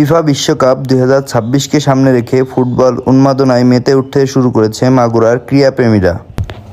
FIFA বিশ্বকাপ 2026কে সামনে রেখে ফুটবল উন্মাদনায় মেতে উঠতে শুরু করেছে মাগুরার ক্রীড়াপ্রেমীরা।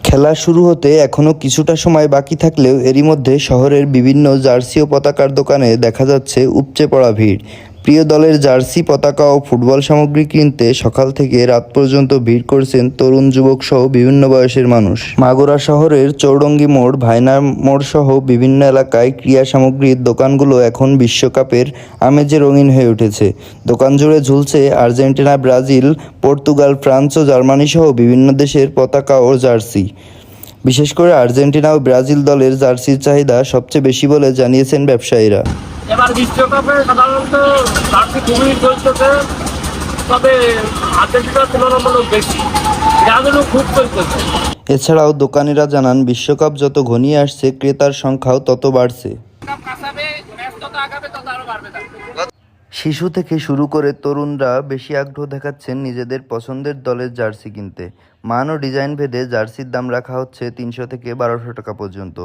খেলা শুরু হতে এখনও কিছুটা সময় বাকি থাকলেও এরই মধ্যে শহরের বিভিন্ন জার্সি ও পতাকার দোকানে দেখা যাচ্ছে উপচে পড়া ভিড়। প্রিয় দলের জার্সি, পতাকা ও ফুটবল সামগ্রী কিনতে সকাল থেকে রাত পর্যন্ত ভিড় করছেন তরুণ, যুবক সহ বিভিন্ন বয়সের মানুষ। মাগুরা শহরের চৌরঙ্গি মোড়, ভাইনা মোড় সহ বিভিন্ন এলাকায় ক্রীড়া সামগ্রীর দোকানগুলো এখন বিশ্বকাপের আমেজে রঙিন হয়ে উঠেছে। দোকান জুড়ে ঝুলছে আর্জেন্টিনা, ব্রাজিল, পর্তুগাল, ফ্রান্স ও জার্মানি সহ বিভিন্ন দেশের পতাকা ও জার্সি। বিশেষ করে আর্জেন্টিনা ও ব্রাজিল দলের জার্সির চাহিদা সবচেয়ে বেশি বলে জানিয়েছেন ব্যবসায়ীরা। এবার বিশ্বকাপে সাধারণত জার্সি খুবই চলতেছে, তবে আর্জেন্টিনার তুলনামূলক বেশি, ব্রাজিলও খুব চলতেছে। এছাড়াও দোকানিরা জানান, বিশ্বকাপ যত ঘনিয়ে আসছে ক্রেতার সংখ্যাও তত বাড়ছে। শিশু থেকে শুরু করে তরুণরা বেশি আগ্রহ দেখাচ্ছেন নিজেদের পছন্দের দলের জার্সি কিনতে। মান ও ডিজাইন ভেদে জার্সির দাম রাখা হচ্ছে 300 থেকে 1200 টাকা পর্যন্ত।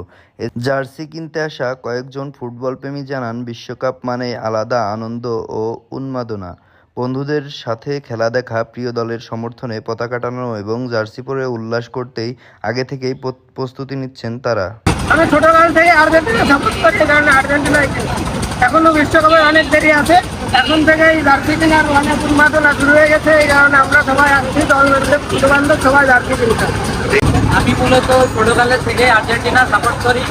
জার্সি কিনতে আসা কয়েকজন ফুটবল প্রেমী জানান, বিশ্বকাপ মানে আলাদা আনন্দ ও উন্মাদনা। বন্ধুদের সাথে খেলা দেখা, প্রিয় দলের সমর্থনে পতাকা টানানো এবং জার্সি পরে উল্লাস করতেই আগে থেকেই প্রস্তুতি নিচ্ছেন তারা। আমি ছোটবেলা থেকে আর্জেন্টিনা সাপোর্ট করছি, কারণ আর্জেন্টিনা এখনো বিশ্বকাপে অনেক দেরি আছে। এখন থেকেই জার্সি কেনার অনেক উন্মাদনা শুরু হয়ে গেছে, এই কারণে আমরা সবাই আসছি, দল বন্ধু সবাই জার্সি কিনতে। আমি মূলত ছোটকালের থেকে আর্জেন্টিনা সাপোর্ট করি।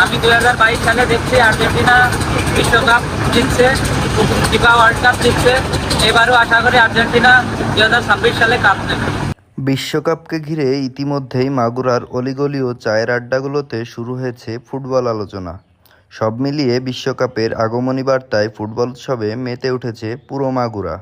আমি 2022 সালে দেখছি আর্জেন্টিনা বিশ্বকাপ জিতছে, ফিফা ওয়ার্ল্ড কাপ জিতছে। এবারও আশা করি আর্জেন্টিনা 2026 সালে কাপ নেবে। বিশ্বকাপকে ঘিরে ইতিমধ্যেই মাগুরার অলিগলি ও চায়ের আড্ডাগুলোতে শুরু হয়েছে ফুটবল আলোচনা। সব মিলিয়ে বিশ্বকাপের আগমনী বার্তায় ফুটবল উৎসবে মেতে উঠেছে পুরো মাগুরা।